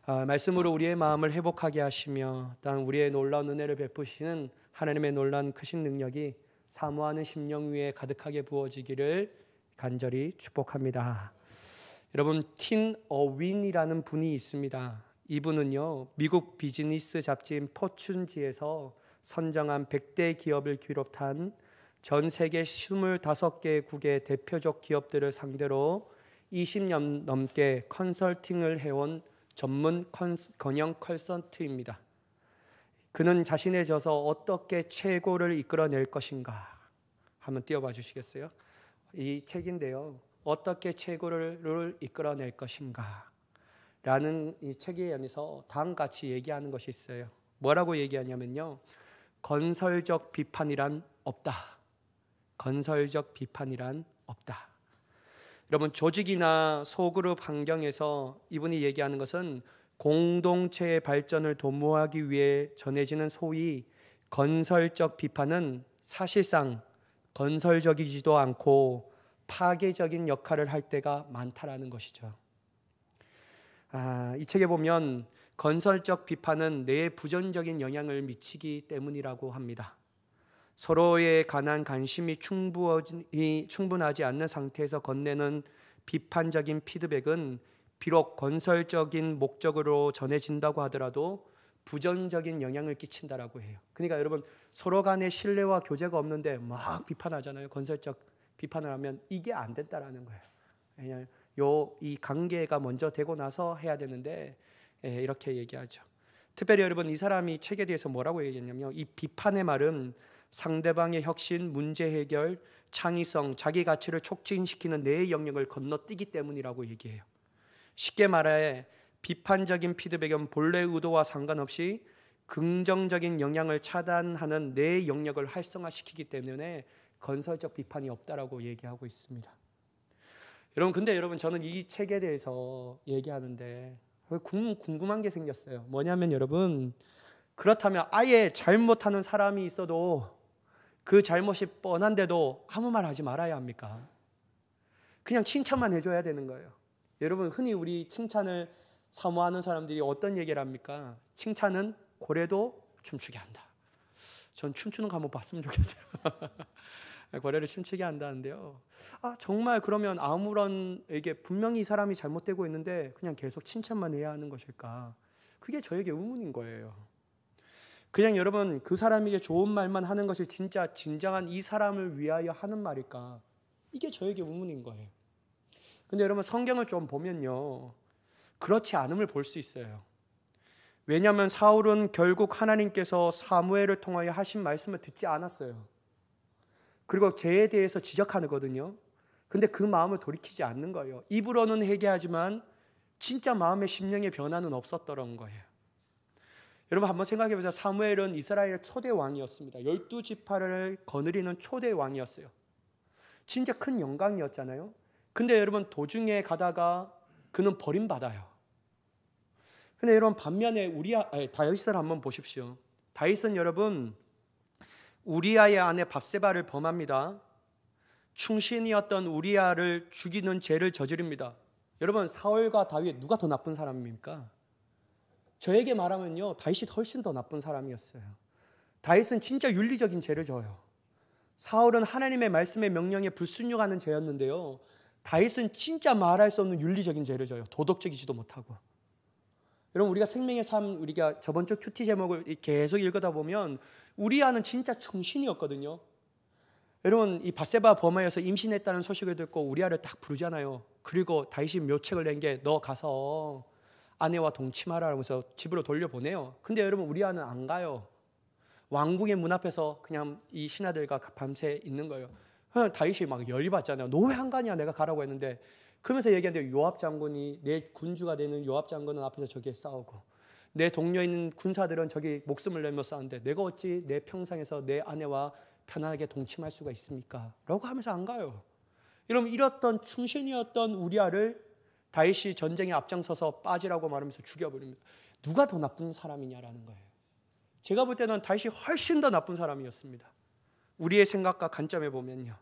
말씀으로 우리의 마음을 회복하게 하시며 또한 우리의 놀라운 은혜를 베푸시는 하나님의 놀라운 크신 능력이 사모하는 심령 위에 가득하게 부어지기를 간절히 축복합니다. 여러분, 틴 어윈이라는 분이 있습니다. 이분은요, 미국 비즈니스 잡지인 포춘지에서 선정한 100대 기업을 비롯한 전 세계 25개국의 대표적 기업들을 상대로 20년 넘게 컨설팅을 해온 전문 경영 컨설턴트입니다. 그는 자신의 저서 어떻게 최고를 이끌어낼 것인가 한번 띄워봐 주시겠어요? 이 책인데요, 어떻게 최고를 이끌어낼 것인가 라는 이 책에 안에서 다음같이 얘기하는 것이 있어요. 뭐라고 얘기하냐면요, 건설적 비판이란 없다. 건설적 비판이란 없다. 여러분, 조직이나 소그룹 환경에서 이분이 얘기하는 것은 공동체의 발전을 도모하기 위해 전해지는 소위 건설적 비판은 사실상 건설적이지도 않고 파괴적인 역할을 할 때가 많다라는 것이죠. 이 책에 보면 건설적 비판은 뇌에 부정적인 영향을 미치기 때문이라고 합니다. 서로에 관한 관심이 충분하지 않는 상태에서 건네는 비판적인 피드백은 비록 건설적인 목적으로 전해진다고 하더라도 부정적인 영향을 끼친다라고 해요. 그러니까 여러분, 서로 간에 신뢰와 교제가 없는데 막 비판하잖아요. 건설적 비판을 하면 이게 안 된다라는 거예요. 왜냐하면 이 관계가 먼저 되고 나서 해야 되는데 이렇게 얘기하죠. 특별히 여러분, 이 사람이 책에 대해서 뭐라고 얘기했냐면, 이 비판의 말은 상대방의 혁신, 문제 해결, 창의성, 자기 가치를 촉진시키는 내 영역을 건너뛰기 때문이라고 얘기해요. 쉽게 말해 비판적인 피드백은 본래 의도와 상관없이 긍정적인 영향을 차단하는 내 영역을 활성화시키기 때문에 건설적 비판이 없다라고 얘기하고 있습니다. 여러분, 근데 저는 이 책에 대해서 얘기하는데 궁금한 게 생겼어요. 뭐냐면 여러분, 그렇다면 아예 잘못하는 사람이 있어도 그 잘못이 뻔한데도 아무 말 하지 말아야 합니까? 그냥 칭찬만 해줘야 되는 거예요. 여러분, 흔히 우리 칭찬을 사모하는 사람들이 어떤 얘기를 합니까? 칭찬은 고래도 춤추게 한다. 전 춤추는 거 한번 봤으면 좋겠어요. 고래를 춤추게 한다는데요. 정말 그러면 아무런, 이게 분명히 이 사람이 잘못되고 있는데 그냥 계속 칭찬만 해야 하는 것일까? 그게 저에게 의문인 거예요. 그냥 여러분, 그 사람에게 좋은 말만 하는 것이 진짜 진정한 이 사람을 위하여 하는 말일까? 이게 저에게 의문인 거예요. 근데 여러분, 성경을 좀 보면요, 그렇지 않음을 볼 수 있어요. 왜냐하면 사울은 결국 하나님께서 사무엘을 통하여 하신 말씀을 듣지 않았어요. 그리고 죄에 대해서 지적하거든요. 근데 그 마음을 돌이키지 않는 거예요. 입으로는 회개하지만 진짜 마음의 심령의 변화는 없었던 거예요. 여러분, 한번 생각해 보세요. 사무엘은 이스라엘의 초대 왕이었습니다. 12지파를 거느리는 초대 왕이었어요. 진짜 큰 영광이었잖아요. 근데 여러분, 도중에 가다가 그는 버림받아요. 근데 여러분, 반면에 다윗을 한번 보십시오. 다윗은 여러분, 우리아의 아내 밧세바를 범합니다. 충신이었던 우리아를 죽이는 죄를 저지릅니다. 여러분, 사울과 다윗 누가 더 나쁜 사람입니까? 저에게 말하면요, 다윗이 훨씬 더 나쁜 사람이었어요. 다윗은 진짜 윤리적인 죄를 져요. 사울은 하나님의 말씀의 명령에 불순종하는 죄였는데요, 다윗은 진짜 말할 수 없는 윤리적인 죄를 져요. 도덕적이지도 못하고. 여러분, 우리가 생명의 삶, 우리가 저번 주 큐티 제목을 계속 읽다 보면 우리아는 진짜 충신이었거든요. 여러분, 이 밧세바 범하여서 임신했다는 소식을 듣고 우리아를 딱 부르잖아요. 그리고 다윗이 묘책을 낸 게, 너 가서 아내와 동침하라 하면서 집으로 돌려보내요. 근데 여러분, 우리아는 안 가요. 왕궁의 문 앞에서 그냥 이 신하들과 밤새 있는 거예요. 다윗이 막 열이 받잖아요. 너 왜 안 가냐, 내가 가라고 했는데. 그러면서 얘기하는데, 요압 장군이, 내 군주가 되는 요압 장군은 앞에서 저기에 싸우고, 내 동료에 있는 군사들은 저기 목숨을 내며 싸우는데 내가 어찌 내 평상에서 내 아내와 편안하게 동침할 수가 있습니까? 라고 하면서 안 가요. 여러분, 이렇던 충신이었던 우리아를 다윗이 전쟁에 앞장서서 빠지라고 말하면서 죽여버립니다. 누가 더 나쁜 사람이냐라는 거예요. 제가 볼 때는 다윗이 훨씬 더 나쁜 사람이었습니다. 우리의 생각과 관점에 보면요.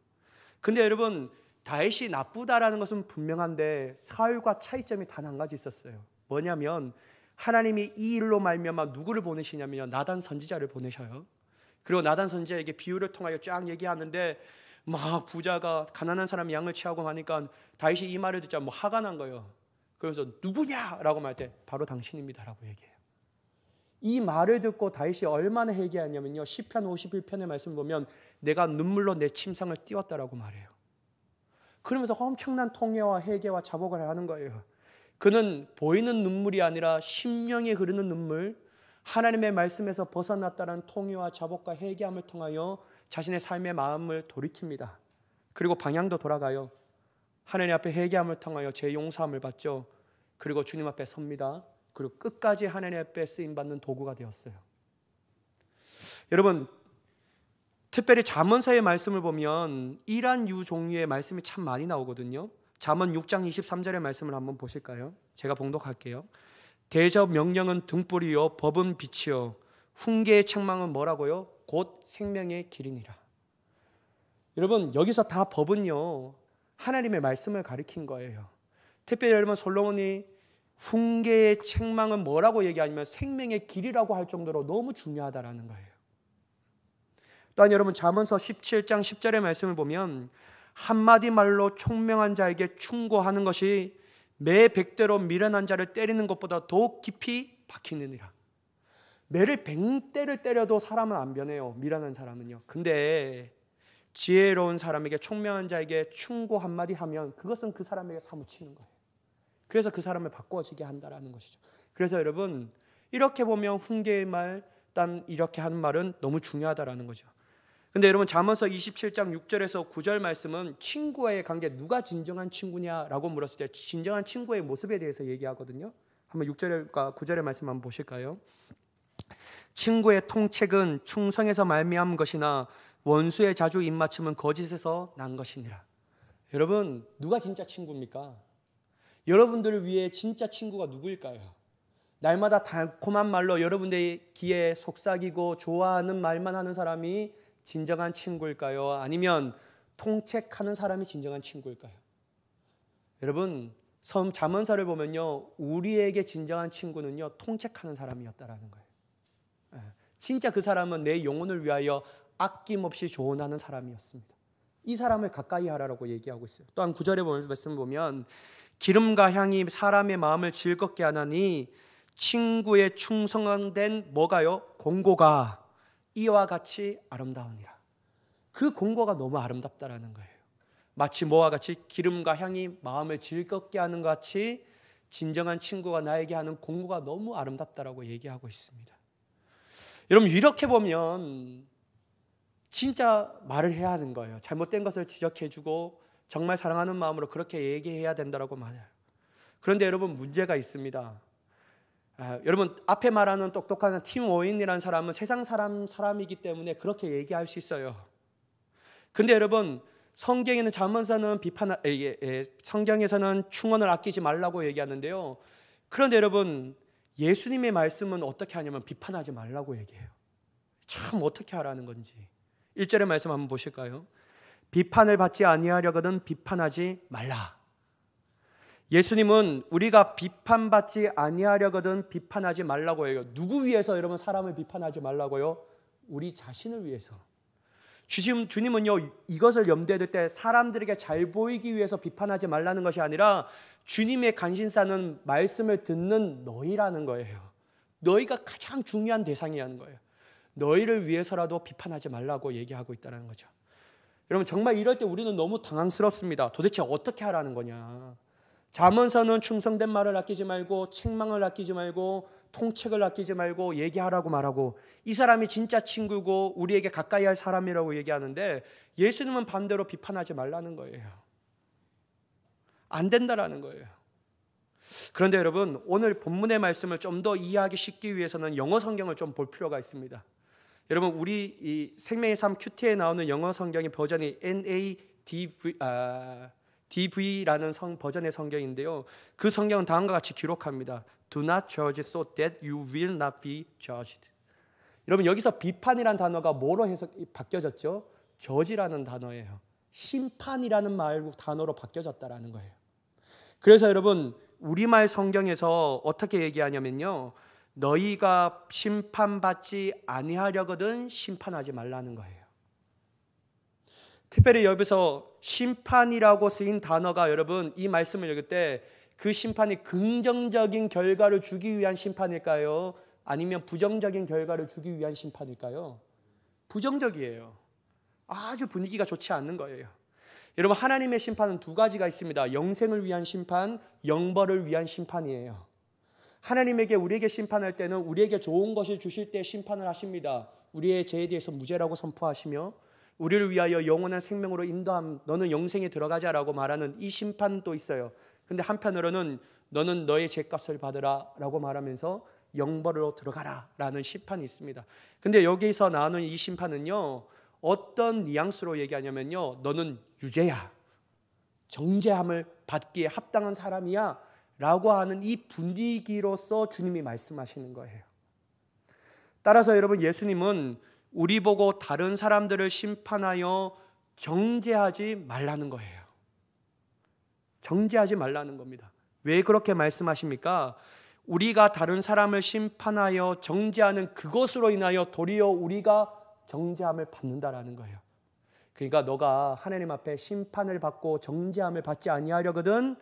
근데 여러분, 다윗이 나쁘다라는 것은 분명한데 사울과 차이점이 단 한 가지 있었어요. 뭐냐면 하나님이 이 일로 말미암아 누구를 보내시냐면요, 나단 선지자를 보내셔요. 그리고 나단 선지자에게 비유를 통하여 쫙 얘기하는데 막 부자가 가난한 사람이 양을 취하고 하니까 다윗이 이 말을 듣자 화가 난 거예요. 그래서 누구냐라고 말할 때 바로 당신입니다라고 얘기해요. 이 말을 듣고 다윗이 얼마나 회개하냐면요, 시편 51편의 말씀을 보면 내가 눈물로 내 침상을 띄웠다라고 말해요. 그러면서 엄청난 통회와 회개와 자복을 하는 거예요. 그는 보이는 눈물이 아니라 심령에 흐르는 눈물, 하나님의 말씀에서 벗어났다는 통회와 자복과 회개함을 통하여 자신의 삶의 마음을 돌이킵니다. 그리고 방향도 돌아가요. 하나님 앞에 회개함을 통하여 제 용서함을 받죠. 그리고 주님 앞에 섭니다. 그리고 끝까지 하나님 앞에 쓰임받는 도구가 되었어요. 여러분, 특별히 잠언서의 말씀을 보면 이러한 종류의 말씀이 참 많이 나오거든요. 잠언 6장 23절의 말씀을 한번 보실까요? 제가 봉독할게요. 대접 명령은 등불이요 법은 빛이요 훈계의 책망은 뭐라고요? 곧 생명의 길이니라. 여러분, 여기서 다 법은요 하나님의 말씀을 가리킨 거예요. 특별히 여러분, 솔로몬이 훈계의 책망은 뭐라고 얘기하냐면 생명의 길이라고 할 정도로 너무 중요하다라는 거예요. 또한 여러분, 잠언서 17장 10절의 말씀을 보면 한마디 말로 총명한 자에게 충고하는 것이 매 100대로 미련한 자를 때리는 것보다 더욱 깊이 박히느니라. 매를 100대를 때려도 사람은 안 변해요, 미련한 사람은요. 근데 지혜로운 사람에게, 총명한 자에게 충고 한마디 하면 그것은 그 사람에게 사무치는 거예요. 그래서 그 사람을 바꿔지게 한다라는 것이죠. 그래서 여러분, 이렇게 보면 훈계의 말, 단 이렇게 하는 말은 너무 중요하다라는 거죠. 근데 여러분, 잠언서 27장 6절에서 9절 말씀은 친구와의 관계, 누가 진정한 친구냐라고 물었을 때 진정한 친구의 모습에 대해서 얘기하거든요. 한번 6절과 9절의 말씀 한번 보실까요? 친구의 통책은 충성에서 말미암은 것이나 원수의 자주 입맞춤은 거짓에서 난 것이니라. 여러분, 누가 진짜 친구입니까? 여러분들을 위해 진짜 친구가 누구일까요? 날마다 달콤한 말로 여러분들의 귀에 속삭이고 좋아하는 말만 하는 사람이 진정한 친구일까요? 아니면 통책하는 사람이 진정한 친구일까요? 여러분, 잠언서를 보면요, 우리에게 진정한 친구는요 통책하는 사람이었다라는 거예요. 진짜 그 사람은 내 영혼을 위하여 아낌없이 조언하는 사람이었습니다. 이 사람을 가까이 하라고 얘기하고 있어요. 또한 9절의 말씀 보면 기름과 향이 사람의 마음을 즐겁게 하나니 친구의 충성된 뭐가요? 공고가 이와 같이 아름다우니라. 그 공고가 너무 아름답다라는 거예요. 마치 뭐와 같이 기름과 향이 마음을 즐겁게 하는 것 같이 진정한 친구가 나에게 하는 공고가 너무 아름답다라고 얘기하고 있습니다. 여러분, 이렇게 보면 진짜 말을 해야 하는 거예요. 잘못된 것을 지적해주고 정말 사랑하는 마음으로 그렇게 얘기해야 된다라고 말해요. 그런데 여러분, 문제가 있습니다. 여러분, 앞에 말하는 똑똑한 팀 오인이라는 사람은 세상 사람이기 때문에 그렇게 얘기할 수 있어요. 근데 여러분, 성경에는 잠언서는 성경에서는 충언을 아끼지 말라고 얘기하는데요. 그런데 여러분, 예수님의 말씀은 어떻게 하냐면 비판하지 말라고 얘기해요. 참 어떻게 하라는 건지. 1절의 말씀 한번 보실까요? 비판을 받지 아니하려거든 비판하지 말라. 예수님은 우리가 비판받지 아니하려거든 비판하지 말라고 해요. 누구 위해서 여러분 사람을 비판하지 말라고요? 우리 자신을 위해서. 주님은요, 이것을 염두에 둘 때 사람들에게 잘 보이기 위해서 비판하지 말라는 것이 아니라 주님의 관심사는 말씀을 듣는 너희라는 거예요. 너희가 가장 중요한 대상이라는 거예요. 너희를 위해서라도 비판하지 말라고 얘기하고 있다는 거죠. 여러분, 정말 이럴 때 우리는 너무 당황스럽습니다. 도대체 어떻게 하라는 거냐. 잠언서는 충성된 말을 아끼지 말고 책망을 아끼지 말고 통책을 아끼지 말고 얘기하라고 말하고, 이 사람이 진짜 친구고 우리에게 가까이 할 사람이라고 얘기하는데 예수님은 반대로 비판하지 말라는 거예요. 안 된다라는 거예요. 그런데 여러분, 오늘 본문의 말씀을 좀 더 이해하기 쉽기 위해서는 영어 성경을 좀 볼 필요가 있습니다. 여러분, 우리 이 생명의 삶 큐티에 나오는 영어 성경의 버전이 NADV라는 버전의 성경인데요. 그 성경은 다음과 같이 기록합니다. Do not judge so that you will not be judged. 여러분, 여기서 비판이라는 단어가 뭐로 바뀌어졌죠? judge라는 단어예요. 심판이라는 단어로 바뀌어졌다라는 거예요. 그래서 여러분, 우리말 성경에서 어떻게 얘기하냐면요, 너희가 심판받지 아니하려거든 심판하지 말라는 거예요. 특별히 여기서 심판이라고 쓰인 단어가, 여러분 이 말씀을 읽을 때 그 심판이 긍정적인 결과를 주기 위한 심판일까요? 아니면 부정적인 결과를 주기 위한 심판일까요? 부정적이에요. 아주 분위기가 좋지 않는 거예요. 여러분, 하나님의 심판은 두 가지가 있습니다. 영생을 위한 심판, 영벌을 위한 심판이에요. 하나님에게 우리에게 심판할 때는 우리에게 좋은 것을 주실 때 심판을 하십니다. 우리의 죄에 대해서 무죄라고 선포하시며 우리를 위하여 영원한 생명으로 인도함, 너는 영생에 들어가자라고 말하는 이 심판도 있어요. 근데 한편으로는 너는 너의 죄값을 받으라 라고 말하면서 영벌로 들어가라 라는 심판이 있습니다. 근데 여기서 나오는 이 심판은요, 어떤 뉘앙스로 얘기하냐면요, 너는 유죄야, 정죄함을 받기에 합당한 사람이야 라고 하는 이 분위기로서 주님이 말씀하시는 거예요. 따라서 여러분, 예수님은 우리 보고 다른 사람들을 심판하여 정죄하지 말라는 거예요. 정죄하지 말라는 겁니다. 왜 그렇게 말씀하십니까? 우리가 다른 사람을 심판하여 정죄하는 그것으로 인하여 도리어 우리가 정죄함을 받는다라는 거예요. 그러니까 너가 하나님 앞에 심판을 받고 정죄함을 받지 아니하려거든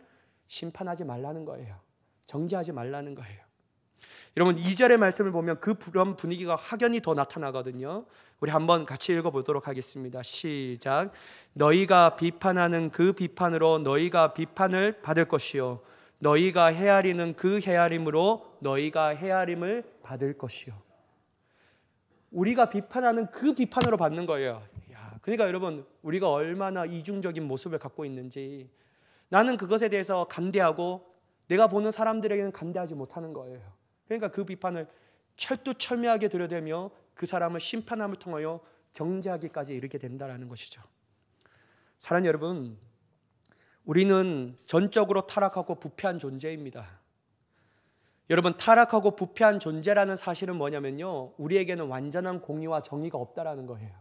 심판하지 말라는 거예요. 정죄하지 말라는 거예요. 여러분, 2절의 말씀을 보면 그런 분위기가 확연히 더 나타나거든요. 우리 한번 같이 읽어보도록 하겠습니다. 시작. 너희가 비판하는 그 비판으로 너희가 비판을 받을 것이요, 너희가 헤아리는 그 헤아림으로 너희가 헤아림을 받을 것이요. 우리가 비판하는 그 비판으로 받는 거예요. 그러니까 여러분, 우리가 얼마나 이중적인 모습을 갖고 있는지, 나는 그것에 대해서 간대하고 내가 보는 사람들에게는 간대하지 못하는 거예요. 그러니까 그 비판을 철두철미하게 들여대며 그 사람을 심판함을 통하여 정죄하기까지 이르게 된다는 것이죠. 사랑하는 여러분, 우리는 전적으로 타락하고 부패한 존재입니다. 여러분, 타락하고 부패한 존재라는 사실은 뭐냐면요, 우리에게는 완전한 공의와 정의가 없다라는 거예요.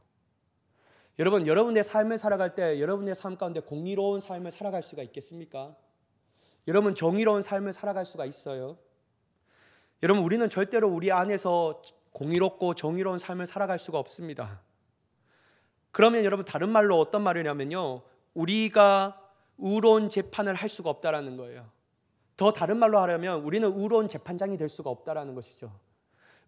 여러분, 여러분의 삶을 살아갈 때 여러분의 삶 가운데 공의로운 삶을 살아갈 수가 있겠습니까? 여러분, 정의로운 삶을 살아갈 수가 있어요? 여러분, 우리는 절대로 우리 안에서 공의롭고 정의로운 삶을 살아갈 수가 없습니다. 그러면 여러분, 다른 말로 어떤 말이냐면요, 우리가 의로운 재판을 할 수가 없다라는 거예요. 더 다른 말로 하려면 우리는 의로운 재판장이 될 수가 없다라는 것이죠.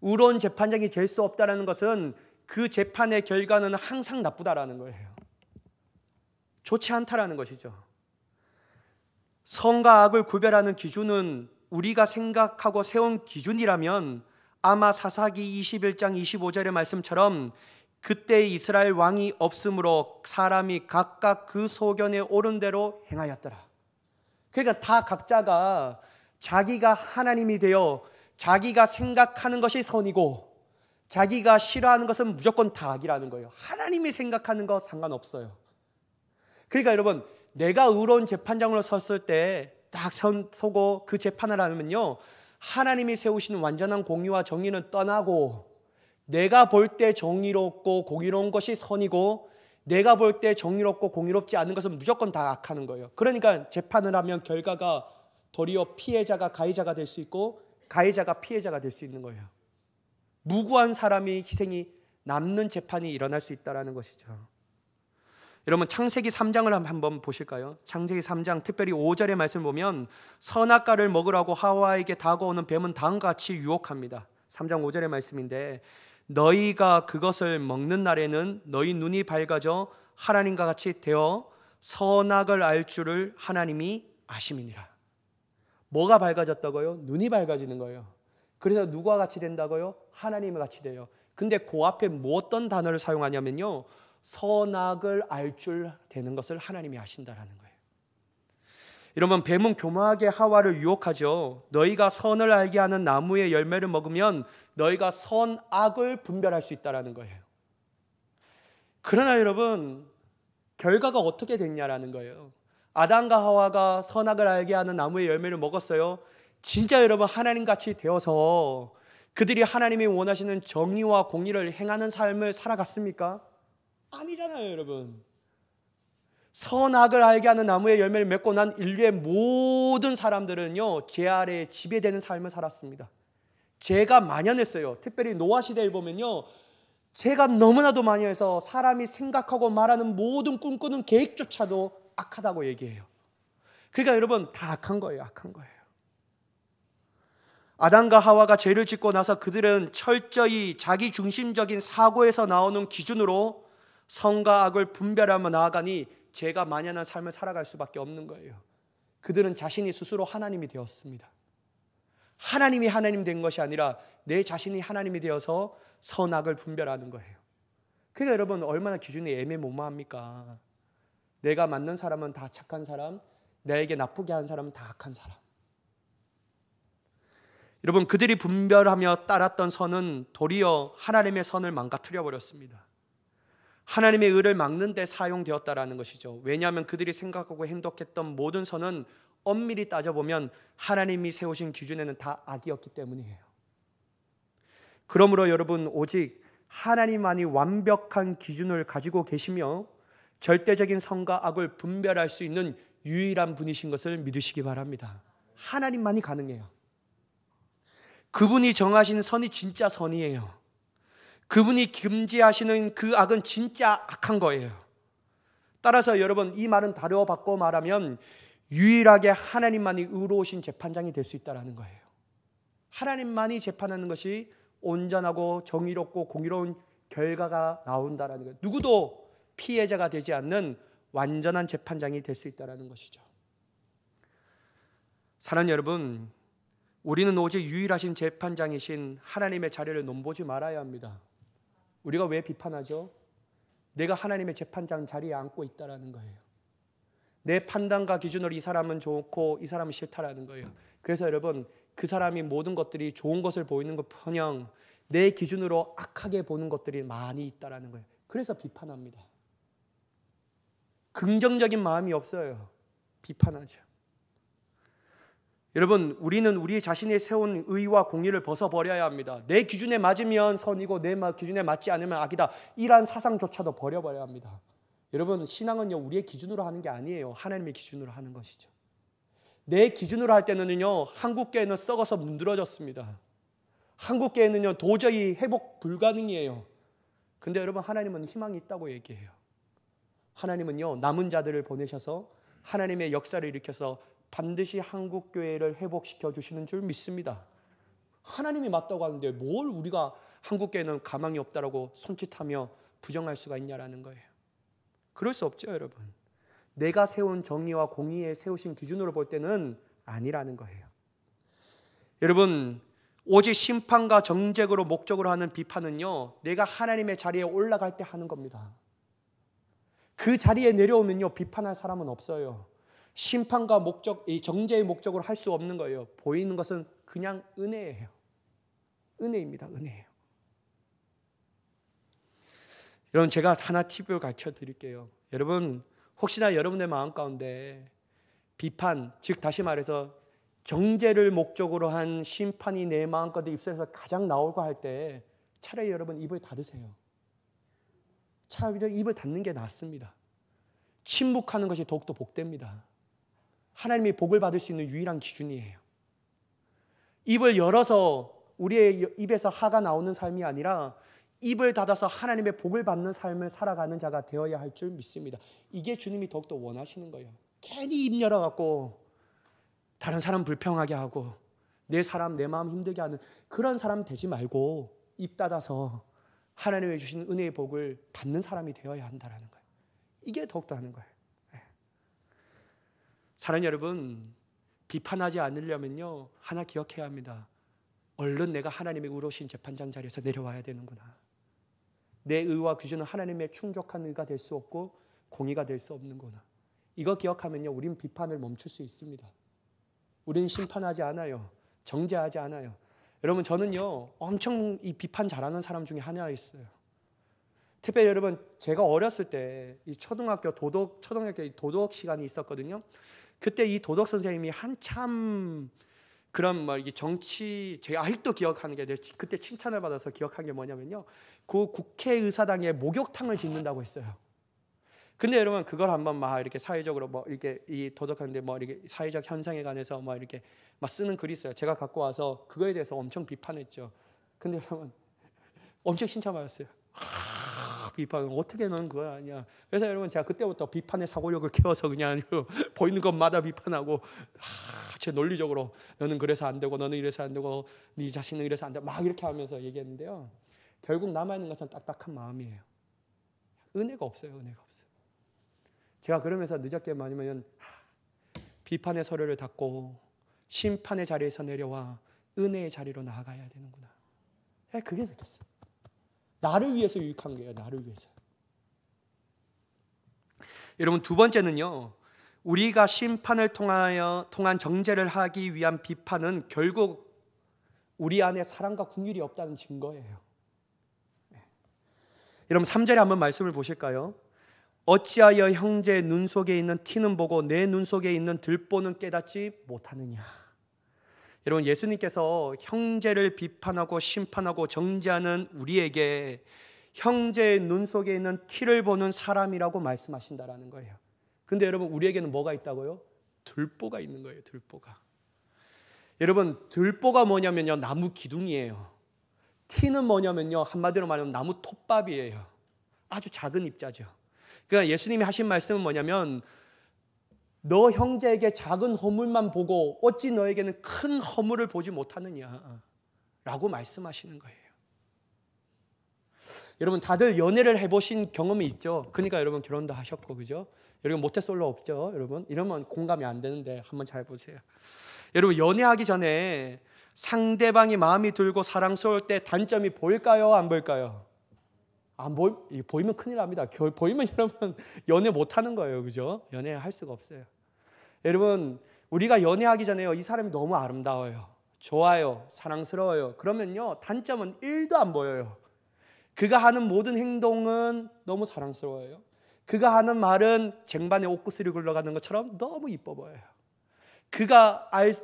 의로운 재판장이 될 수 없다라는 것은 그 재판의 결과는 항상 나쁘다라는 거예요. 좋지 않다라는 것이죠. 선과 악을 구별하는 기준은 우리가 생각하고 세운 기준이라면 아마 사사기 21장 25절의 말씀처럼 그때 이스라엘 왕이 없으므로 사람이 각각 그 소견에 오른 대로 행하였더라. 그러니까 다 각자가 자기가 하나님이 되어 자기가 생각하는 것이 선이고 자기가 싫어하는 것은 무조건 다 악이라는 거예요. 하나님이 생각하는 거 상관없어요. 그러니까 여러분, 내가 의로운 재판장으로 섰을 때 딱 서고 그 재판을 하면요, 하나님이 세우시는 완전한 공의와 정의는 떠나고 내가 볼 때 정의롭고 공의로운 것이 선이고 내가 볼 때 정의롭고 공의롭지 않은 것은 무조건 다 악하는 거예요. 그러니까 재판을 하면 결과가 도리어 피해자가 가해자가 될 수 있고 가해자가 피해자가 될 수 있는 거예요. 무고한 사람이 희생이 남는 재판이 일어날 수 있다는 것이죠. 여러분, 창세기 3장을 한번 보실까요? 창세기 3장 특별히 5절의 말씀을 보면 선악과를 먹으라고 하와에게 다가오는 뱀은 다음과 같이 유혹합니다. 3장 5절의 말씀인데, 너희가 그것을 먹는 날에는 너희 눈이 밝아져 하나님과 같이 되어 선악을 알 줄을 하나님이 아심이니라. 뭐가 밝아졌다고요? 눈이 밝아지는 거예요. 그래서 누구와 같이 된다고요? 하나님과 같이 돼요. 근데 그 앞에 뭐 어떤 단어를 사용하냐면요, 선악을 알 줄 되는 것을 하나님이 아신다라는 거예요. 여러분, 뱀은 교묘하게 하와를 유혹하죠. 너희가 선을 알게 하는 나무의 열매를 먹으면 너희가 선악을 분별할 수 있다라는 거예요. 그러나 여러분, 결과가 어떻게 됐냐라는 거예요. 아담과 하와가 선악을 알게 하는 나무의 열매를 먹었어요. 진짜 여러분, 하나님같이 되어서 그들이 하나님이 원하시는 정의와 공의를 행하는 삶을 살아갔습니까? 아니잖아요, 여러분. 선악을 알게 하는 나무의 열매를 맺고 난 인류의 모든 사람들은요, 죄 아래에 지배되는 삶을 살았습니다. 죄가 만연했어요. 특별히 노아 시대를 보면요, 죄가 너무나도 많이 해서 사람이 생각하고 말하는 모든 꿈꾸는 계획조차도 악하다고 얘기해요. 그러니까 여러분, 다 악한 거예요. 악한 거예요. 아담과 하와가 죄를 짓고 나서 그들은 철저히 자기 중심적인 사고에서 나오는 기준으로 선과 악을 분별하며 나아가니 죄가 만연한 삶을 살아갈 수밖에 없는 거예요. 그들은 자신이 스스로 하나님이 되었습니다. 하나님이 하나님 된 것이 아니라 내 자신이 하나님이 되어서 선악을 분별하는 거예요. 그러니까 여러분, 얼마나 기준이 애매모호합니까? 내가 맞는 사람은 다 착한 사람, 나에게 나쁘게 한 사람은 다 악한 사람. 여러분, 그들이 분별하며 따랐던 선은 도리어 하나님의 선을 망가뜨려 버렸습니다. 하나님의 의를 막는 데 사용되었다라는 것이죠. 왜냐하면 그들이 생각하고 행동했던 모든 선은 엄밀히 따져보면 하나님이 세우신 기준에는 다 악이었기 때문이에요. 그러므로 여러분, 오직 하나님만이 완벽한 기준을 가지고 계시며 절대적인 선과 악을 분별할 수 있는 유일한 분이신 것을 믿으시기 바랍니다. 하나님만이 가능해요. 그분이 정하신 선이 진짜 선이에요. 그분이 금지하시는 그 악은 진짜 악한 거예요. 따라서 여러분, 이 말은 다르어 바꿔 말하면 유일하게 하나님만이 의로우신 재판장이 될 수 있다는 거예요. 하나님만이 재판하는 것이 온전하고 정의롭고 공의로운 결과가 나온다는 거예요. 누구도 피해자가 되지 않는 완전한 재판장이 될 수 있다는 것이죠. 사랑하는 여러분, 우리는 오직 유일하신 재판장이신 하나님의 자리를 넘보지 말아야 합니다. 우리가 왜 비판하죠? 내가 하나님의 재판장 자리에 앉고 있다는 거예요. 내 판단과 기준으로 이 사람은 좋고 이 사람은 싫다라는 거예요. 그래서 여러분, 그 사람이 모든 것들이 좋은 것을 보이는 것뿐영 내 기준으로 악하게 보는 것들이 많이 있다는 거예요. 그래서 비판합니다. 긍정적인 마음이 없어요. 비판하죠. 여러분, 우리는 우리 자신이 세운 의와 공의를 벗어버려야 합니다. 내 기준에 맞으면 선이고 내 기준에 맞지 않으면 악이다, 이러한 사상조차도 버려버려야 합니다. 여러분, 신앙은요, 우리의 기준으로 하는 게 아니에요. 하나님의 기준으로 하는 것이죠. 내 기준으로 할 때는요, 한국교회는 썩어서 문드러졌습니다. 한국교회는요, 도저히 회복 불가능이에요. 근데 여러분, 하나님은 희망이 있다고 얘기해요. 하나님은요, 남은 자들을 보내셔서 하나님의 역사를 일으켜서 반드시 한국교회를 회복시켜 주시는 줄 믿습니다. 하나님이 맞다고 하는데 뭘 우리가 한국교회는 가망이 없다라고 손짓하며 부정할 수가 있냐라는 거예요. 그럴 수 없죠, 여러분. 내가 세운 정의와 공의에 세우신 기준으로 볼 때는 아니라는 거예요. 여러분, 오직 심판과 정죄로 목적으로 하는 비판은요, 내가 하나님의 자리에 올라갈 때 하는 겁니다. 그 자리에 내려오면요, 비판할 사람은 없어요. 심판과 목적, 이 정죄의 목적으로 할 수 없는 거예요. 보이는 것은 그냥 은혜예요. 은혜입니다. 은혜예요. 여러분, 제가 하나 팁을 가르쳐 드릴게요. 여러분, 혹시나 여러분의 마음 가운데 비판, 즉 다시 말해서 정죄를 목적으로 한 심판이 내 마음 가운데 입술에서 가장 나오고 할 때 차라리 여러분 입을 닫으세요. 차라리 입을 닫는 게 낫습니다. 침묵하는 것이 더욱더 복됩니다. 하나님이 복을 받을 수 있는 유일한 기준이에요. 입을 열어서 우리의 입에서 화가 나오는 삶이 아니라 입을 닫아서 하나님의 복을 받는 삶을 살아가는 자가 되어야 할 줄 믿습니다. 이게 주님이 더욱더 원하시는 거예요. 괜히 입 열어갖고 다른 사람 불평하게 하고 내 사람, 내 마음 힘들게 하는 그런 사람 되지 말고 입 닫아서 하나님이 주신 은혜의 복을 받는 사람이 되어야 한다는 거예요. 이게 더욱더 하는 거예요. 사랑하는 여러분, 비판하지 않으려면요, 하나 기억해야 합니다. 얼른 내가 하나님의 의로우신 재판장 자리에서 내려와야 되는구나. 내 의와 기준은 하나님의 충족한 의가 될 수 없고 공의가 될 수 없는구나. 이거 기억하면요, 우린 비판을 멈출 수 있습니다. 우리는 심판하지 않아요. 정죄하지 않아요. 여러분, 저는요, 엄청 이 비판 잘하는 사람 중에 하나였어요. 특별히 여러분, 제가 어렸을 때 이 초등학교 도덕 시간이 있었거든요. 그때 이 도덕 선생님이 한참 그런 막 정치, 제가 아직도 기억하는 게, 그때 칭찬을 받아서 기억한 게 뭐냐면요, 그 국회의사당에 목욕탕을 짓는다고 했어요. 근데 여러분 그걸 한번 막 이렇게 사회적으로 뭐 이렇게 이 도덕하는데 뭐 이렇게 사회적 현상에 관해서 뭐 이렇게 막 쓰는 글이 있어요. 제가 갖고 와서 그거에 대해서 엄청 비판했죠. 근데 여러분 엄청 칭찬받았어요. 비판 어떻게 너는 그걸 아니야. 그래서 여러분 제가 그때부터 비판의 사고력을 키워서 그냥 보이는 것마다 비판하고 제 논리적으로 너는 그래서 안 되고 너는 이래서 안 되고 네 자신은 이래서 안 되고 막 이렇게 하면서 얘기했는데요. 결국 남아있는 것은 딱딱한 마음이에요. 은혜가 없어요. 은혜가 없어요. 제가 그러면서 늦었게 많으면 비판의 서류를 닫고 심판의 자리에서 내려와 은혜의 자리로 나아가야 되는구나. 그게 느꼈어요. 나를 위해서 유익한 거예요. 나를 위해서. 여러분 두 번째는요. 우리가 심판을 통한 정죄를 하기 위한 비판은 결국 우리 안에 사랑과 긍휼이 없다는 증거예요. 여러분 3절에 한번 말씀을 보실까요? 어찌하여 형제의 눈 속에 있는 티는 보고 내 눈 속에 있는 들보는 깨닫지 못하느냐. 여러분 예수님께서 형제를 비판하고 심판하고 정죄하는 우리에게 형제의 눈 속에 있는 티를 보는 사람이라고 말씀하신다라는 거예요. 근데 여러분 우리에게는 뭐가 있다고요? 들보가 있는 거예요. 들보가. 여러분 들보가 뭐냐면요, 나무 기둥이에요. 티는 뭐냐면요, 한마디로 말하면 나무 톱밥이에요. 아주 작은 입자죠. 그러니까 예수님이 하신 말씀은 뭐냐면 너 형제에게 작은 허물만 보고 어찌 너에게는 큰 허물을 보지 못하느냐 라고 말씀하시는 거예요. 여러분 다들 연애를 해보신 경험이 있죠. 그러니까 여러분 결혼도 하셨고, 그죠? 여러분 모태솔로 없죠. 여러분 이러면 공감이 안 되는데 한번 잘 보세요. 여러분 연애하기 전에 상대방이 마음이 들고 사랑스러울 때 단점이 보일까요? 안 보일까요? 보이면 큰일 납니다. 보이면 여러분 연애 못하는 거예요. 그죠? 연애할 수가 없어요. 여러분 우리가 연애하기 전에요, 이 사람이 너무 아름다워요, 좋아요, 사랑스러워요. 그러면요 단점은 1도 안 보여요. 그가 하는 모든 행동은 너무 사랑스러워요. 그가 하는 말은 쟁반에 옷구슬이 굴러가는 것처럼 너무 이뻐 보여요.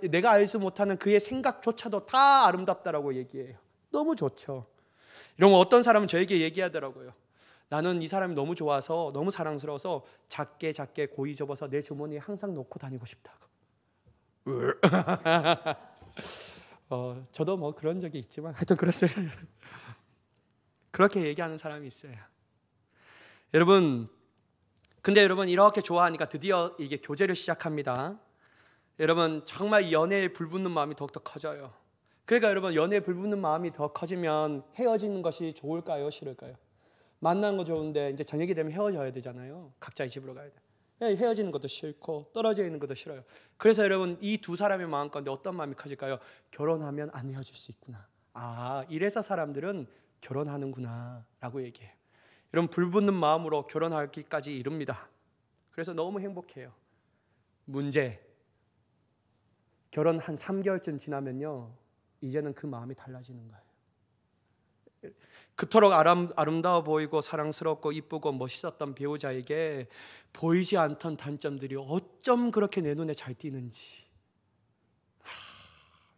내가 알지 못하는 그의 생각조차도 다 아름답다라고 얘기해요. 너무 좋죠. 이런 어떤 사람은 저에게 얘기하더라고요. 나는 이 사람이 너무 좋아서, 너무 사랑스러워서 작게 고이 접어서 내 주머니에 항상 넣고 다니고 싶다고. 저도 뭐 그런 적이 있지만 하여튼 그랬어요. 그렇게 얘기하는 사람이 있어요. 여러분, 근데 여러분 이렇게 좋아하니까 드디어 이게 교제를 시작합니다. 여러분 정말 연애에 불붙는 마음이 더욱더 커져요. 그러니까 여러분 연애에 불붙는 마음이 더 커지면 헤어지는 것이 좋을까요? 싫을까요? 만나는 거 좋은데 이제 저녁이 되면 헤어져야 되잖아요. 각자의 집으로 가야 돼. 헤어지는 것도 싫고 떨어져 있는 것도 싫어요. 그래서 여러분 이 두 사람의 마음 가운데 어떤 마음이 커질까요? 결혼하면 안 헤어질 수 있구나. 이래서 사람들은 결혼하는구나 라고 얘기해요. 여러분 불붙는 마음으로 결혼하기까지 이릅니다. 그래서 너무 행복해요. 문제, 결혼 한 3개월쯤 지나면요 이제는 그 마음이 달라지는 거예요. 그토록 아름다워 보이고 사랑스럽고 이쁘고 멋있었던 배우자에게 보이지 않던 단점들이 어쩜 그렇게 내 눈에 잘 띄는지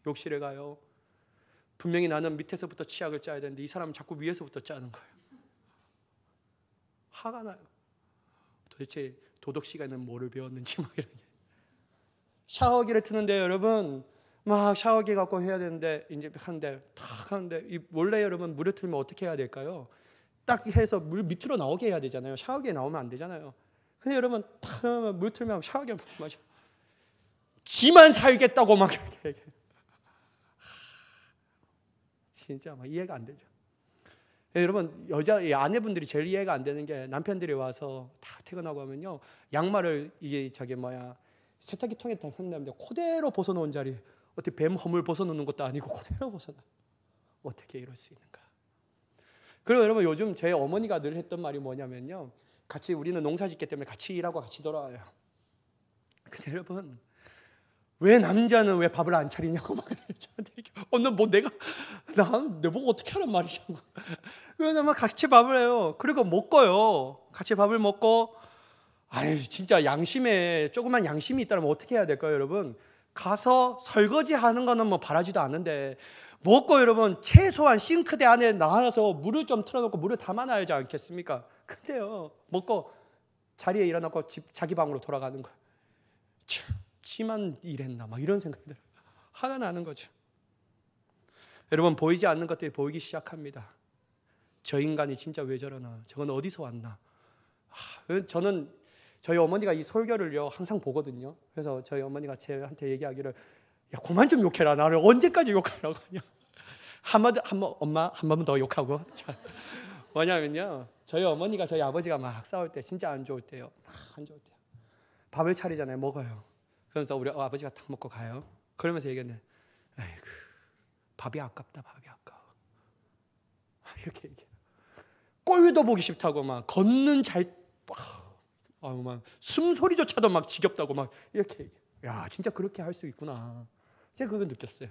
욕실에 가요. 분명히 나는 밑에서부터 치약을 짜야 되는데 이 사람은 자꾸 위에서부터 짜는 거예요. 화가 나요. 도대체 도덕 시간에는 뭐를 배웠는지 막 이런 게. 샤워기를 트는데 여러분 막 샤워기 갖고 해야 되는데 이제 탁 하는데 원래 여러분 물을 틀면 어떻게 해야 될까요? 딱 해서 물 밑으로 나오게 해야 되잖아요. 샤워기에 나오면 안 되잖아요. 근데 여러분 탁 물 틀면 샤워기에 마셔. 지만 살겠다고 막 이렇게 진짜 막 이해가 안 되죠. 여러분 아내분들이 제일 이해가 안 되는 게 남편들이 와서 다 퇴근하고 하면요 양말을 세탁기 통에 다 흘렸는데 그대로 벗어놓은 자리, 어떻게 뱀 허물 벗어놓는 것도 아니고 그대로 벗어나. 어떻게 이럴 수 있는가? 그리고 여러분 요즘 제 어머니가 늘 했던 말이 뭐냐면요, 같이 우리는 농사 짓기 때문에 같이 일하고 같이 돌아와요. 근데 여러분 왜 남자는 왜 밥을 안 차리냐고 막 저한테 이렇게 내 보고 어떻게 하란 말이냐고. 그래서 막 같이 밥을 해요. 그리고 먹고요. 같이 밥을 먹고 진짜 조그만 양심이 있다면 어떻게 해야 될까요, 여러분? 가서 설거지 하는 거는 뭐 바라지도 않는데 먹고 여러분 최소한 싱크대 안에 나가서 물을 좀 틀어놓고 물을 담아놔야지 않겠습니까? 근데요 먹고 자리에 일어나고 자기 방으로 돌아가는 거예요. 지만 일했나 막 이런 생각이 들어요. 화가 나는 거죠. 여러분, 보이지 않는 것들이 보이기 시작합니다. 저 인간이 진짜 왜 저러나, 저건 어디서 왔나. 저는 저희 어머니가 이 설교를요 항상 보거든요. 그래서 저희 어머니가 저한테 얘기하기를, 야 그만 좀 욕해라, 나를 언제까지 욕하라고 하냐. 엄마 한 번 더 욕하고. 자, 뭐냐면요, 저희 어머니가 저희 아버지가 막 싸울 때, 진짜 안 좋을 때요, 안 좋을 때요, 밥을 차리잖아요. 먹어요. 그러면서 우리 아버지가 딱 먹고 가요. 그러면서 얘기했네, 에이구 밥이 아깝다, 밥이 아까워. 이렇게 얘기해요. 꼴도 보기 싫다고 막 걷는 막 숨소리조차도 막 지겹다고 막 이렇게. 야, 진짜 그렇게 할 수 있구나. 제가 그걸 느꼈어요.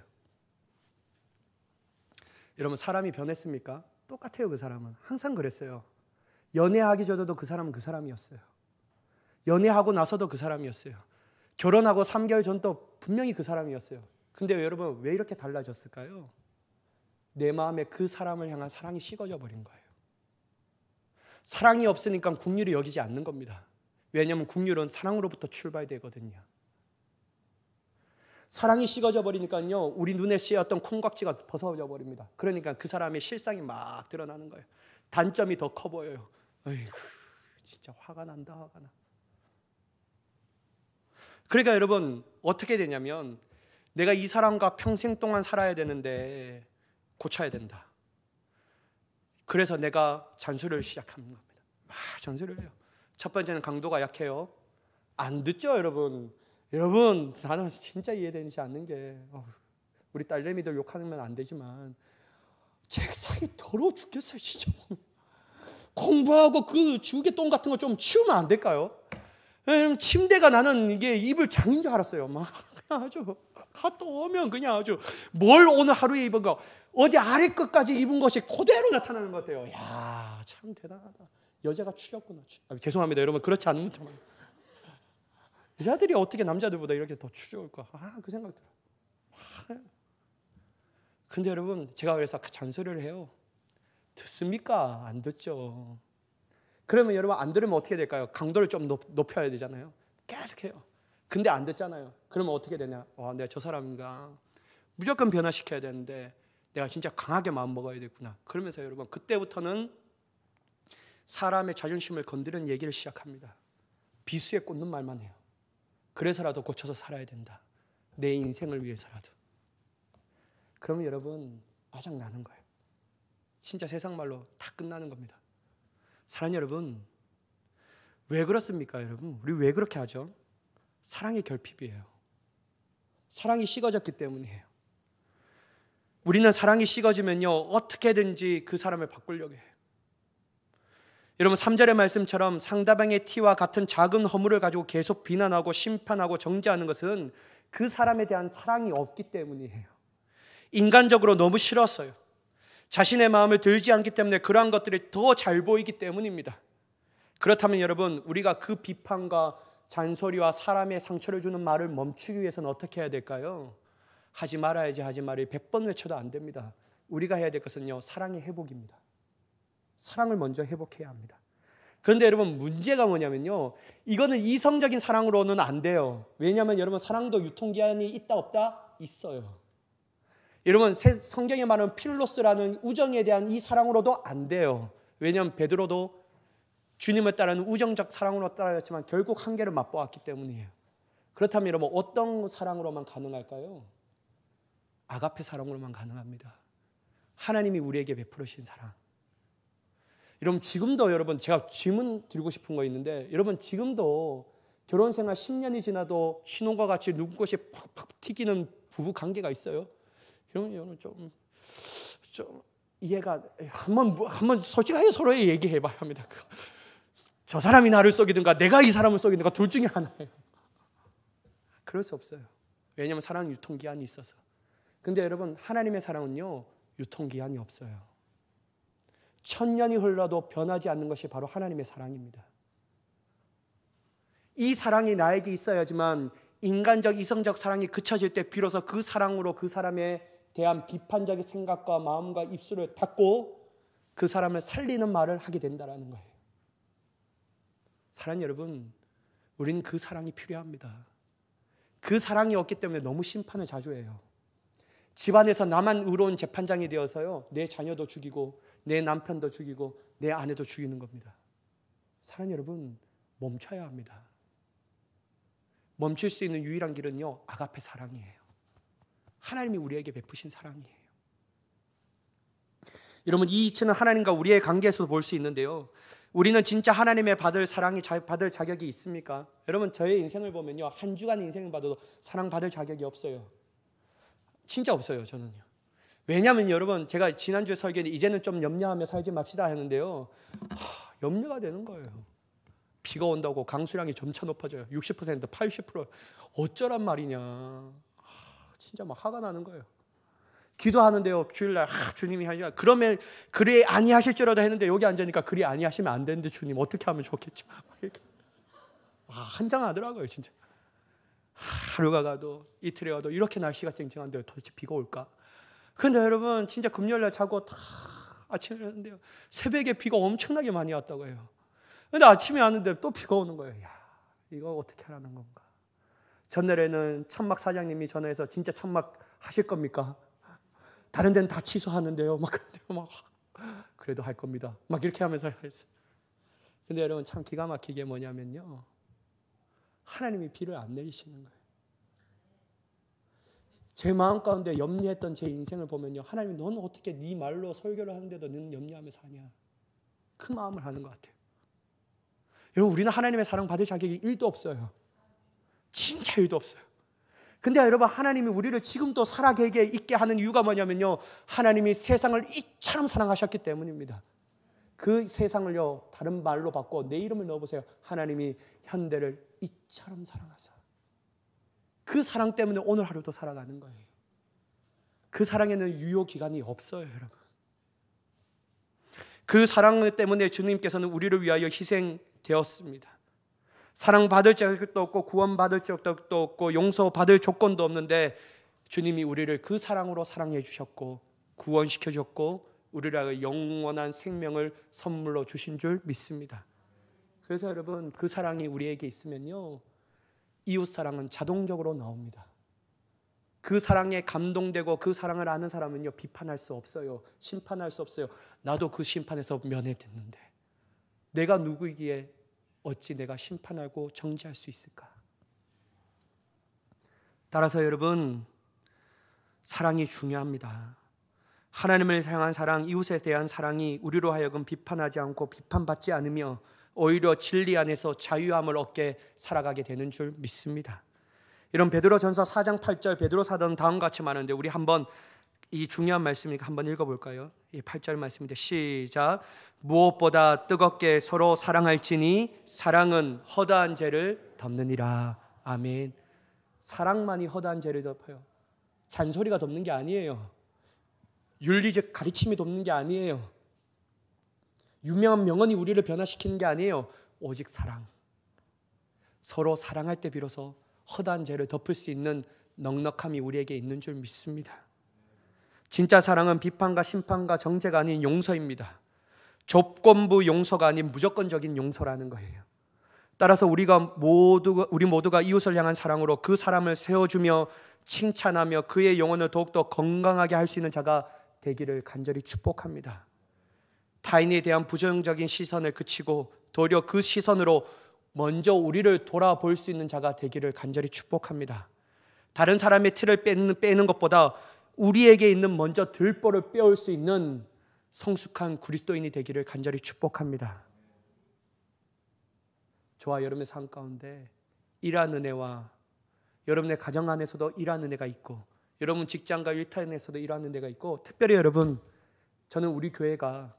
여러분, 사람이 변했습니까? 똑같아요. 그 사람은 항상 그랬어요. 연애하기 전에도 그 사람은 그 사람이었어요. 연애하고 나서도 그 사람이었어요. 결혼하고 3개월 전도 분명히 그 사람이었어요. 근데 여러분, 왜 이렇게 달라졌을까요? 내 마음에 그 사람을 향한 사랑이 식어져 버린 거예요. 사랑이 없으니까 긍휼히 여기지 않는 겁니다. 왜냐하면 긍휼은 사랑으로부터 출발되거든요. 사랑이 식어져 버리니까요, 우리 눈에 씌었던 콩깍지가 벗어져 버립니다. 그러니까 그 사람의 실상이 막 드러나는 거예요. 단점이 더 커 보여요. 아이고, 진짜 화가 난다, 화가 나. 그러니까 여러분, 어떻게 되냐면, 내가 이 사람과 평생 동안 살아야 되는데 고쳐야 된다. 그래서 내가 잔소리를 시작하는 겁니다. 막 잔소리를 해요. 첫 번째는 강도가 약해요. 안 듣죠, 여러분. 여러분, 나는 진짜 이해되지 않는 게, 우리 딸내미들 욕하면 안 되지만 책상이 더러워 죽겠어요, 진짜. 공부하고 그 주개 똥 같은 거 좀 치우면 안 될까요? 침대가, 나는 이게 이불 장인 줄 알았어요. 막 그냥 아주 갔다 오면 그냥 아주 뭘 오늘 하루에 입은 거, 어제 아래 끝까지 입은 것이 그대로 나타나는 것 같아요. 야, 참 대단하다. 여자가 추렸구나. 죄송합니다, 여러분. 그렇지 않으면 정말 여자들이 어떻게 남자들보다 이렇게 더 추려올까? 그 생각 들어요. 근데 여러분, 제가 그래서 잔소리를 해요. 듣습니까? 안 듣죠. 그러면 여러분, 안 들으면 어떻게 될까요? 강도를 좀 높여야 되잖아요. 계속 해요. 근데 안 듣잖아요. 그러면 어떻게 되냐? 내가 저 사람인가 무조건 변화시켜야 되는데 내가 진짜 강하게 마음 먹어야 되구나. 그러면서 여러분, 그때부터는 사람의 자존심을 건드리는 얘기를 시작합니다. 비수에 꽂는 말만 해요. 그래서라도 고쳐서 살아야 된다. 내 인생을 위해서라도. 그러면 여러분, 아작 나는 거예요. 진짜 세상 말로 다 끝나는 겁니다. 사랑하는 여러분, 왜 그렇습니까, 여러분? 우리 왜 그렇게 하죠? 사랑의 결핍이에요. 사랑이 식어졌기 때문이에요. 우리는 사랑이 식어지면요, 어떻게든지 그 사람을 바꾸려고 해요. 여러분, 3절의 말씀처럼 상대방의 티와 같은 작은 허물을 가지고 계속 비난하고 심판하고 정죄하는 것은 그 사람에 대한 사랑이 없기 때문이에요. 인간적으로 너무 싫었어요. 자신의 마음을 들지 않기 때문에 그러한 것들이 더 잘 보이기 때문입니다. 그렇다면 여러분, 우리가 그 비판과 잔소리와 사람의 상처를 주는 말을 멈추기 위해서는 어떻게 해야 될까요? 하지 말아야지, 하지 말아야지 100번 외쳐도 안 됩니다. 우리가 해야 될 것은요, 사랑의 회복입니다. 사랑을 먼저 회복해야 합니다. 그런데 여러분, 문제가 뭐냐면요, 이거는 이성적인 사랑으로는 안 돼요. 왜냐하면 여러분, 사랑도 유통기한이 있다 없다? 있어요. 여러분, 성경에 말하는 필로스라는 우정에 대한 이 사랑으로도 안 돼요. 왜냐하면 베드로도 주님을 따르는 우정적 사랑으로 따라갔지만 결국 한계를 맛보았기 때문이에요. 그렇다면 여러분, 어떤 사랑으로만 가능할까요? 아가페 사랑으로만 가능합니다. 하나님이 우리에게 베풀으신 사랑. 여러분, 지금도 여러분, 제가 질문 드리고 싶은 거 있는데, 여러분, 지금도 결혼 생활 10년이 지나도 신혼과 같이 눈꽃이 팍팍 튀기는 부부 관계가 있어요? 여러분, 좀 이해가, 한번 솔직하게 서로의 얘기해봐야 합니다. 저 사람이 나를 속이든가 내가 이 사람을 속이든가 둘 중에 하나예요. 그럴 수 없어요. 왜냐하면 사랑은 유통기한이 있어서. 근데 여러분, 하나님의 사랑은요, 유통기한이 없어요. 1000년이 흘러도 변하지 않는 것이 바로 하나님의 사랑입니다. 이 사랑이 나에게 있어야지만 인간적, 이성적 사랑이 그쳐질 때 비로소 그 사랑으로 그 사람에 대한 비판적인 생각과 마음과 입술을 닫고 그 사람을 살리는 말을 하게 된다는 거예요. 사랑하는 여러분, 우리는 그 사랑이 필요합니다. 그 사랑이 없기 때문에 너무 심판을 자주 해요. 집안에서 나만 의로운 재판장이 되어서요, 내 자녀도 죽이고 내 남편도 죽이고 내 아내도 죽이는 겁니다. 사랑하는 여러분, 멈춰야 합니다. 멈출 수 있는 유일한 길은요, 아가페 사랑이에요. 하나님이 우리에게 베푸신 사랑이에요. 여러분, 이 이치는 하나님과 우리의 관계에서도 볼 수 있는데요, 우리는 진짜 하나님의 받을 사랑이 받을 자격이 있습니까? 여러분, 저의 인생을 보면요, 한 주간 인생을 봐도 사랑 받을 자격이 없어요. 진짜 없어요, 저는요. 왜냐하면 여러분, 제가 지난주에 설교에 이제는 좀 염려하며 살지 맙시다 했는데요, 염려가 되는 거예요. 비가 온다고 강수량이 점차 높아져요. 60%, 80%. 어쩌란 말이냐. 진짜 막 화가 나는 거예요. 기도하는데요, 주일날 주님이 하시냐, 그러면 그리 아니하실지라도 했는데 여기 앉으니까 그리 아니하시면 안 되는데 주님 어떻게 하면 좋겠죠. 이렇게 한장하더라고요, 진짜. 하루가 가도 이틀이 가도 이렇게 날씨가 쨍쨍한데 도대체 비가 올까? 그런데 여러분, 진짜 금요일날 자고 다 아침에 일어났는데요, 새벽에 비가 엄청나게 많이 왔다고 해요. 근데 아침에 왔는데 또 비가 오는 거예요. 야, 이거 어떻게 하라는 건가? 전날에는 천막 사장님이 전화해서 진짜 천막 하실 겁니까? 다른 데는 다 취소하는데요. 그래도 할 겁니다. 막 이렇게 하면서 했어요. 근데 여러분, 참 기가 막히게 뭐냐면요, 하나님이 비를 안 내리시는 거예요. 제 마음 가운데 염려했던 제 인생을 보면요, 하나님이 너는 어떻게 네 말로 설교를 하는데도 너는 염려하며 사냐, 그 마음을 하는 것 같아요. 여러분, 우리는 하나님의 사랑 받을 자격이 1도 없어요. 진짜 1도 없어요. 근데 여러분, 하나님이 우리를 지금도 살아계게 있게 하는 이유가 뭐냐면요, 하나님이 세상을 이처럼 사랑하셨기 때문입니다. 그 세상을요, 다른 말로 바꿔 내 이름을 넣어보세요. 하나님이 현대를 이처럼 사랑하사. 그 사랑 때문에 오늘 하루도 살아가는 거예요. 그 사랑에는 유효기간이 없어요, 여러분. 그 사랑 때문에 주님께서는 우리를 위하여 희생되었습니다. 사랑받을 자격도 없고 구원받을 자격도 없고 용서받을 조건도 없는데 주님이 우리를 그 사랑으로 사랑해 주셨고 구원시켜 주셨고 우리를 영원한 생명을 선물로 주신 줄 믿습니다. 그래서 여러분, 그 사랑이 우리에게 있으면요, 이웃사랑은 자동적으로 나옵니다. 그 사랑에 감동되고 그 사랑을 아는 사람은요, 비판할 수 없어요. 심판할 수 없어요. 나도 그 심판에서 면회됐는데 내가 누구이기에 어찌 내가 심판하고 정죄할 수 있을까? 따라서 여러분, 사랑이 중요합니다. 하나님을 향한 사랑, 이웃에 대한 사랑이 우리로 하여금 비판하지 않고 비판받지 않으며 오히려 진리 안에서 자유함을 얻게 살아가게 되는 줄 믿습니다. 이런 베드로전서 4장 8절 베드로 사도는 다음과 같이 말하는데 우리 한번 이 중요한 말씀이니까 한번 읽어볼까요? 이 8절 말씀인데 시작. 무엇보다 뜨겁게 서로 사랑할지니 사랑은 허다한 죄를 덮느니라. 아멘. 사랑만이 허다한 죄를 덮어요. 잔소리가 덮는 게 아니에요. 윤리적 가르침이 덮는 게 아니에요. 유명한 명언이 우리를 변화시키는 게 아니에요. 오직 사랑. 서로 사랑할 때 비로소 허다한 죄를 덮을 수 있는 넉넉함이 우리에게 있는 줄 믿습니다. 진짜 사랑은 비판과 심판과 정죄가 아닌 용서입니다. 조건부 용서가 아닌 무조건적인 용서라는 거예요. 따라서 우리 모두가 이웃을 향한 사랑으로 그 사람을 세워주며 칭찬하며 그의 영혼을 더욱더 건강하게 할 수 있는 자가 되기를 간절히 축복합니다. 타인에 대한 부정적인 시선을 그치고 도리어 그 시선으로 먼저 우리를 돌아볼 수 있는 자가 되기를 간절히 축복합니다. 다른 사람의 틀을 빼는 것보다 우리에게 있는 먼저 들보를 빼올 수 있는 성숙한 그리스도인이 되기를 간절히 축복합니다. 저와 여러분의 삶 가운데 이러한 은혜와 여러분의 가정 안에서도 이러한 은혜가 있고 여러분 직장과 일터에서도 이러한 은혜가 있고 특별히 여러분, 저는 우리 교회가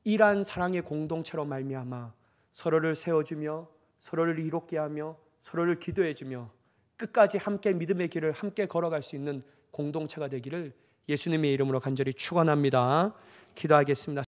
이러한 사랑의 공동체로 말미암아 서로를 세워주며 서로를 이롭게 하며 서로를 기도해주며 끝까지 함께 믿음의 길을 함께 걸어갈 수 있는 공동체가 되기를 예수님의 이름으로 간절히 축원합니다. 기도하겠습니다.